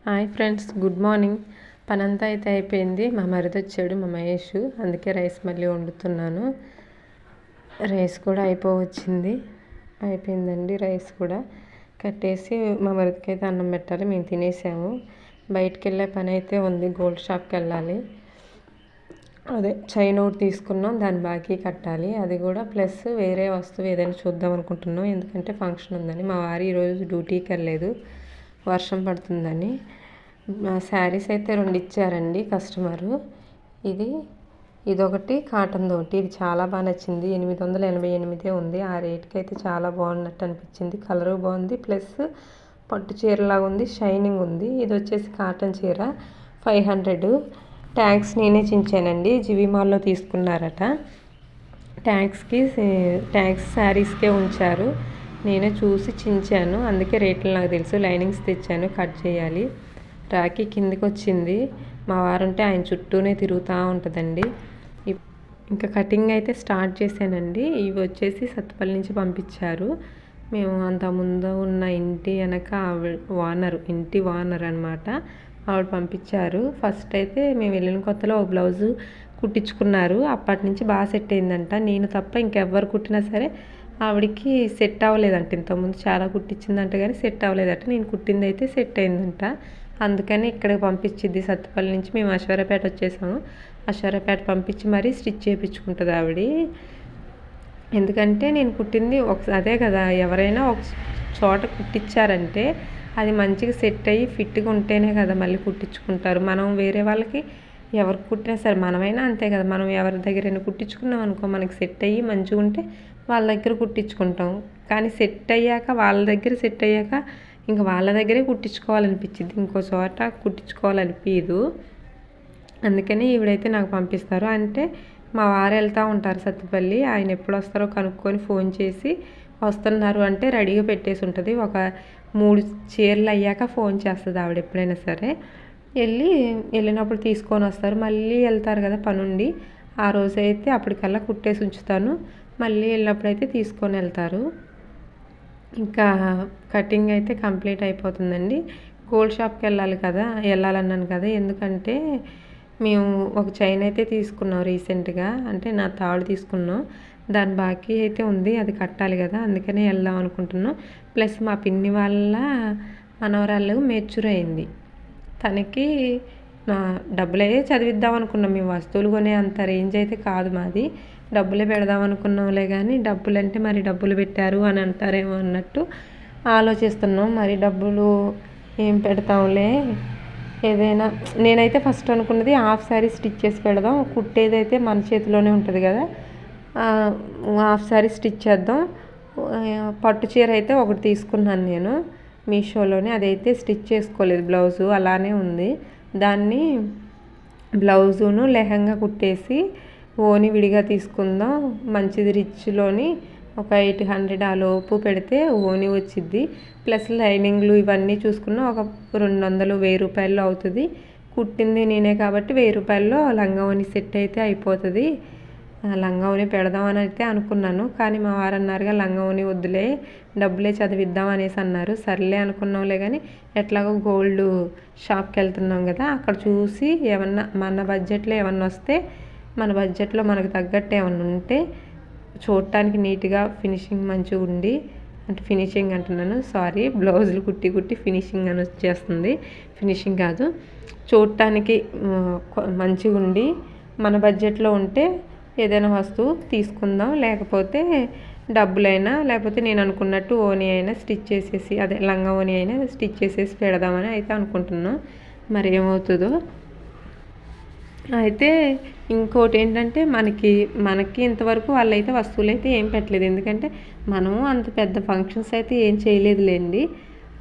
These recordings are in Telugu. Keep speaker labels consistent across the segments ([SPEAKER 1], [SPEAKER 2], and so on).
[SPEAKER 1] Hi friends, good morning. పనంతా అయితే అయిపోయింది. మా మరిది వచ్చాడు, మా మహేష్. అందుకే రైస్ మళ్ళీ వండుతున్నాను. రైస్ కూడా అయిపోయిందండి. రైస్ కూడా కట్టేసి మా మరిదికి అయితే అన్నం పెట్టాలి. మేము తినేసాము. బయటికి వెళ్ళే పని అయితే ఉంది. గోల్డ్ షాప్కి వెళ్ళాలి. అదే చైన్ ఒకటి తీసుకున్నాం, దాని బాకీ కట్టాలి. అది కూడా ప్లస్ వేరే వస్తువు ఏదైనా చూద్దాం అనుకుంటున్నాం. ఎందుకంటే ఫంక్షన్ ఉందని. మా వారు ఈరోజు డ్యూటీకి వెళ్ళలేదు, వర్షం పడుతుందని. శారీస్ అయితే 2 ఇచ్చారండి కస్టమరు. ఇదొకటి, కాటన్ ఒకటి. ఇది చాలా బాగా నచ్చింది. 888 ఉంది. ఆ రేట్కి అయితే చాలా బాగున్నట్టు అనిపించింది. కలరు బాగుంది, ప్లస్ పట్టు చీరలాగా ఉంది, షైనింగ్ ఉంది. ఇది వచ్చేసి కాటన్ చీర, 500. ట్యాగ్స్ నేనే చించానండి. జీవి మాల్లో తీసుకున్నారట. ట్యాగ్స్ శారీస్కే ఉంచారు. నేనే చూసి చించాను, అందుకే రేట్లు నాకు తెలుసు. లైనింగ్స్ తెచ్చాను, కట్ చేయాలి. రాఖీ కిందికి వచ్చింది. మా వారంటే ఆయన చుట్టూనే తిరుగుతూ ఉంటుందండి. ఇంకా కటింగ్ అయితే స్టార్ట్ చేశానండి. ఇవి వచ్చేసి సత్తుపల్లి నుంచి పంపించారు. మేము అంతకుముందు ఉన్న ఇంటి వెనక ఇంటి ఓనర్ అనమాట, ఆవిడ పంపించారు. ఫస్ట్ అయితే మేము వెళ్ళిన కొత్తలో ఒక బ్లౌజు కుట్టించుకున్నారు. అప్పటి నుంచి బాగా సెట్ అయిందంట. నేను తప్ప ఇంకెవ్వరు కుట్టినా సరే ఆవిడకి సెట్ అవ్వలేదంట. ఇంతకుముందు చాలా కుట్టించిందంట, కానీ సెట్ అవ్వలేదట. నేను కుట్టింది అయితే సెట్ అయిందంట. అందుకని ఇక్కడికి పంపించిద్ది. సత్తుపల్లి నుంచి మేము అశ్వరాపేట వచ్చేసాము. అశ్వరాపేట పంపించి మరీ స్టిచ్ చేయించుకుంటుంది ఆవిడ. ఎందుకంటే నేను కుట్టింది అదే కదా, ఎవరైనా ఒక చోట కుట్టించారంటే అది మంచిగా సెట్ అయ్యి ఫిట్గా ఉంటేనే కదా మళ్ళీ కుట్టించుకుంటారు. మనం వేరే వాళ్ళకి ఎవరికి కుట్టినా సరే, మనమైనా అంతే కదా, మనం ఎవరి దగ్గరైనా కుట్టించుకున్నాం అనుకో, మనకి సెట్ అయ్యి మంచిగా ఉంటే వాళ్ళ దగ్గర కుట్టించుకుంటాం. కానీ వాళ్ళ దగ్గర సెట్ అయ్యాక ఇంకా వాళ్ళ దగ్గరే కుట్టించుకోవాలనిపించింది. ఇంకో చోట కుట్టించుకోవాలనిపించదు. అందుకని ఈవిడైతే నాకు పంపిస్తారు. అంటే మా వారు వెళ్తూ ఉంటారు సత్తుపల్లి. ఆయన ఎప్పుడు వస్తారో కనుక్కొని ఫోన్ చేసి వస్తున్నారు అంటే రెడీగా పెట్టేసి ఉంటుంది. ఒక 3 చీరలు అయ్యాక ఫోన్ చేస్తుంది ఆవిడ ఎప్పుడైనా సరే. వెళ్ళినప్పుడు తీసుకొని వస్తారు. మళ్ళీ వెళ్తారు కదా పనుండి, ఆ రోజైతే అప్పటికల్లా కుట్టేసి ఉంచుతాను. మళ్ళీ వెళ్ళినప్పుడైతే తీసుకొని వెళ్తారు. ఇంకా కటింగ్ అయితే కంప్లీట్ అయిపోతుందండి. గోల్డ్ షాప్కి వెళ్ళాలన్నాను కదా, ఎందుకంటే మేము ఒక చైన్ అయితే తీసుకున్నాం రీసెంట్గా. అంటే నా తాడు తీసుకున్నాం, దాని బాకీ అయితే ఉంది, అది కట్టాలి కదా, అందుకనే వెళ్దాం అనుకుంటున్నాం. ప్లస్ మా పిన్ని వాళ్ళ మనవరాళ్ళు మెచ్యూర్ అయింది. తనకి డబ్బులే చదివిద్దాం అనుకున్నాం. మేము వస్తువులు కొనే అంత రేంజ్ అయితే కాదు మాది. డబ్బులే పెడదాం అనుకున్నాంలే, కానీ డబ్బులంటే మరి డబ్బులు పెట్టారు అని అంటారేమో అన్నట్టు ఆలోచిస్తున్నాం. మరి డబ్బులు ఏం పెడతాంలే, ఏదైనా. నేనైతే ఫస్ట్ అనుకున్నది హాఫ్ శారీ స్టిచ్ చేసి పెడదాం. కుట్టేదైతే మన చేతిలోనే ఉంటుంది కదా, హాఫ్ శారీ స్టిచ్ చేద్దాం. పట్టు చీర అయితే ఒకటి తీసుకున్నాను నేను మీషోలోనే. అదైతే స్టిచ్ చేసుకోలేదు, బ్లౌజు అలానే ఉంది. దాన్ని బ్లౌజును లెహంగా కుట్టేసి ఓని విడిగా తీసుకుందాం. మంచిది రిచ్లోని ఒక 800 ఆ లోపు పెడితే ఓని వచ్చిద్ది. ప్లస్ లైనింగ్లు ఇవన్నీ చూసుకున్నా ఒక 200, 1000 రూపాయల్లో అవుతుంది. కుట్టింది నేనే కాబట్టి 1000 రూపాయల్లో లంగా ఓని సెట్ అయితే అయిపోతుంది. లంగా ఓని పెడదామని అయితే అనుకున్నాను, కానీ మా వారు అన్నారుగా లంగా ఓని వద్దులే, డబ్బులే చదివిద్దాం అనేసి అన్నారు. సర్లే అనుకున్నాంలే, కానీ ఎట్లాగో గోల్డ్ షాప్కి వెళ్తున్నాం కదా, అక్కడ చూసి ఏమన్నా మన బడ్జెట్లో ఏమన్నా వస్తే, మన బడ్జెట్లో మనకు తగ్గట్టు ఏమన్నా ఉంటే, చూడటానికి నీట్గా ఫినిషింగ్ మంచిగా ఉండి, అంటే ఫినిషింగ్ అంటున్నాను, సారీ, బ్లౌజులు కుట్టి ఫినిషింగ్ అని వచ్చేస్తుంది. ఫినిషింగ్ కాదు, చూడటానికి మంచిగా ఉండి మన బడ్జెట్లో ఉంటే ఏదైనా వస్తువు తీసుకుందాం. లేకపోతే డబ్బులైనా, లేకపోతే నేను అనుకున్నట్టు ఓని అయినా స్టిచ్ చేసేసి, అదే లంగా ఓని అయినా స్టిచ్ చేసేసి పెడదామని అయితే అనుకుంటున్నాం. మరి ఏమవుతుందో. అయితే ఇంకోటి ఏంటంటే, మనకి ఇంతవరకు వాళ్ళైతే వస్తువులు అయితే ఏం పెట్టలేదు. ఎందుకంటే మనము అంత పెద్ద ఫంక్షన్స్ అయితే ఏం చేయలేదులేండి.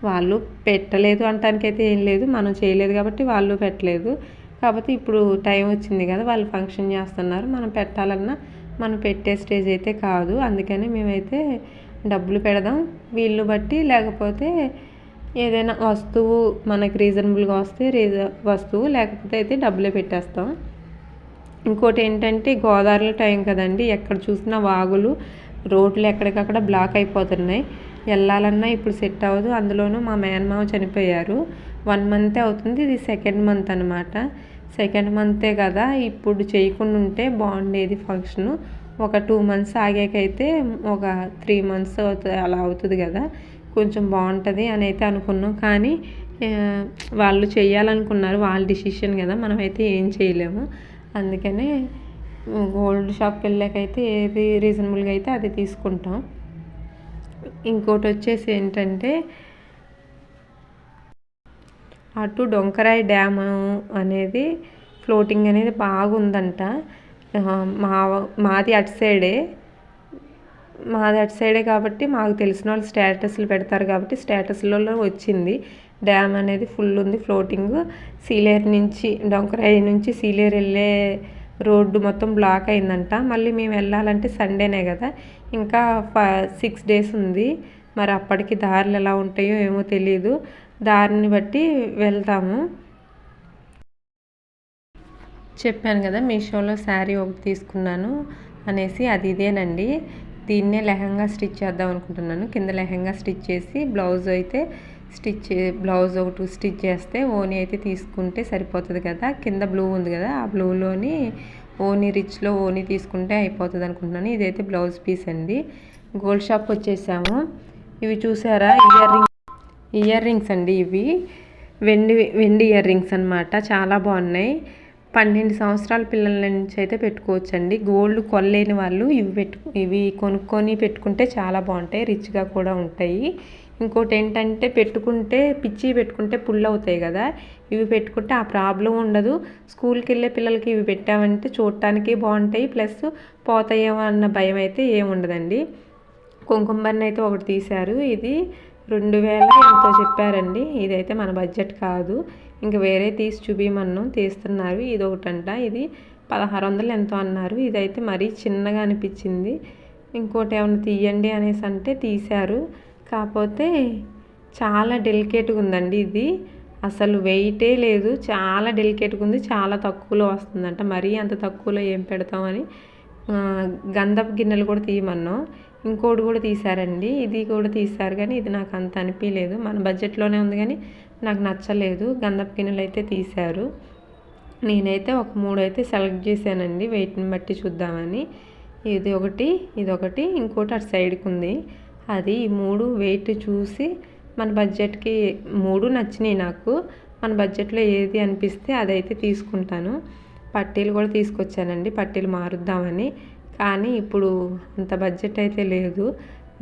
[SPEAKER 1] వాళ్ళు పెట్టలేదు అంటానికైతే ఏం లేదు, మనం చేయలేదు కాబట్టి వాళ్ళు పెట్టలేదు. కాకపోతే ఇప్పుడు టైం వచ్చింది కదా, వాళ్ళు ఫంక్షన్ చేస్తున్నారు, మనం పెట్టాలన్నా మనం పెట్టే స్టేజ్ అయితే కాదు. అందుకని మేమైతే డబ్బులు పెడదాం వీళ్ళు బట్టి, లేకపోతే ఏదైనా వస్తువు మనకి రీజనబుల్గా వస్తే వస్తువు, లేకపోతే అయితే డబ్బులే పెట్టేస్తాం. ఇంకోటి ఏంటంటే, గోదావరిలో టైం కదండి, ఎక్కడ చూసినా వాగులు, రోడ్లు ఎక్కడికక్కడ బ్లాక్ అయిపోతున్నాయి. వెళ్ళాలన్నా ఇప్పుడు సెట్ అవ్వదు. అందులోనూ మా మేనమామ చనిపోయారు. 1 మంతే అవుతుంది. ఇది సెకండ్ మంత్ అనమాట. సెకండ్ మంతే కదా, ఇప్పుడు చేయకుండా ఉంటే బాగుండేది ఫంక్షను. ఒక 2 మంత్స్ ఆగాకైతే ఒక 3 మంత్స్ అవుతుంది, అలా అవుతుంది కదా, కొంచెం బాగుంటుంది అని అయితే అనుకున్నాం. కానీ వాళ్ళు చేయాలనుకున్నారు, వాళ్ళ డిసిషన్ కదా, మనమైతే ఏం చేయలేము. అందుకనే గోల్డ్ షాప్కి వెళ్ళాకైతే ఏది రీజనబుల్గా అయితే అది తీసుకుంటాం. ఇంకోటి వచ్చేసి ఏంటంటే, అటు డొంకరాయి డ్యాము అనేది ఫ్లోటింగ్ అనేది బాగుందంట. మాది అటు సైడే కాబట్టి మాకు తెలిసిన వాళ్ళు స్టేటస్లు పెడతారు కాబట్టి స్టేటస్లలో వచ్చింది. డ్యామ్ అనేది ఫుల్ ఉంది ఫ్లోటింగ్. సీలేరు నుంచి డొంకరాయి నుంచి సీలేరు వెళ్ళే రోడ్డు మొత్తం బ్లాక్ అయిందంట. మళ్ళీ మేము వెళ్ళాలంటే సండేనే కదా, ఇంకా 6 days ఉంది. మరి అప్పటికి దారులు ఎలా ఉంటాయో ఏమో తెలియదు, దారిని బట్టి వెళ్తాము. చెప్పాను కదా మీషోలో శారీ ఒకటి తీసుకున్నాను అనేసి, అది ఇదేనండి. దీన్నే లెహంగా స్టిచ్ చేద్దాం అనుకుంటున్నాను. కింద లెహంగా స్టిచ్ చేసి బ్లౌజ్ ఒకటి స్టిచ్ చేస్తే ఓనీ అయితే తీసుకుంటే సరిపోతుంది కదా. కింద బ్లూ ఉంది కదా, ఆ బ్లూలోని రిచ్లో ఓనీ తీసుకుంటే అయిపోతుంది అనుకుంటున్నాను. ఇదైతే బ్లౌజ్ పీస్ అండి. గోల్డ్ షాప్ వచ్చేసాము. ఇవి చూసారా, ఇయర్ రింగ్స్ అండి. ఇవి వెండి ఇయర్ రింగ్స్ అనమాట. చాలా బాగున్నాయి. 12 సంవత్సరాల పిల్లల నుంచి అయితే పెట్టుకోవచ్చండి. గోల్డ్ కొనలేని వాళ్ళు ఇవి కొనుక్కొని పెట్టుకుంటే చాలా బాగుంటాయి, రిచ్గా కూడా ఉంటాయి. ఇంకోటి ఏంటంటే, పెట్టుకుంటే పుల్ అవుతాయి కదా, ఇవి పెట్టుకుంటే ఆ ప్రాబ్లం ఉండదు. స్కూల్కి వెళ్ళే పిల్లలకి ఇవి పెట్టామంటే చూడటానికి బాగుంటాయి, ప్లస్ పోతాయేమో అన్న భయం అయితే ఏముండదండి. కుంకుమబర్ని అయితే ఒకటి తీశారు. ఇది 2000 ఎంతో చెప్పారండి. ఇదైతే మన బడ్జెట్ కాదు, ఇంకా వేరే తీసి చూపించమన్నాం, తీస్తున్నారు. ఇది ఒకటంట, ఇది 1600 ఎంతో అన్నారు. ఇదైతే మరీ చిన్నగా అనిపించింది. ఇంకోటి ఏమైనా తీయండి అనేసి అంటే తీశారు. కాకపోతే చాలా డెలికేట్గా ఉందండి. ఇది అసలు వెయిటే లేదు, చాలా డెలికేట్గా ఉంది. చాలా తక్కువలో వస్తుందంట. మరీ అంత తక్కువలో ఏం పెడతామని గంధపు గిన్నెలు కూడా తీయమన్నాం. ఇంకోటి కూడా తీశారండి, ఇది కూడా తీశారు. కానీ ఇది నాకు అంత అనిపించలేదు, మన బడ్జెట్లోనే ఉంది కానీ నాకు నచ్చలేదు. గంధపు గిన్నెలు అయితే తీశారు. నేనైతే ఒక 3 అయితే సెలెక్ట్ చేశానండి, వెయిట్ని బట్టి చూద్దామని. ఇదొకటి ఇంకోటి అటు సైడ్కి ఉంది. అది ఈ 3 వెయిట్ చూసి మన బడ్జెట్కి 3 నచ్చినాయి నాకు. మన బడ్జెట్లో ఏది అనిపిస్తే అదైతే తీసుకుంటాను. పట్టీలు కూడా తీసుకొచ్చానండి, పట్టీలు మారుద్దామని. కానీ ఇప్పుడు అంత బడ్జెట్ అయితే లేదు.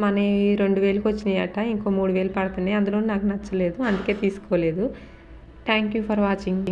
[SPEAKER 1] మన 2000కి వచ్చినాయి అట, ఇంకో 3000 పడుతున్నాయి. అందులో నాకు నచ్చలేదు, అందుకే తీసుకోలేదు. Thank you for watching.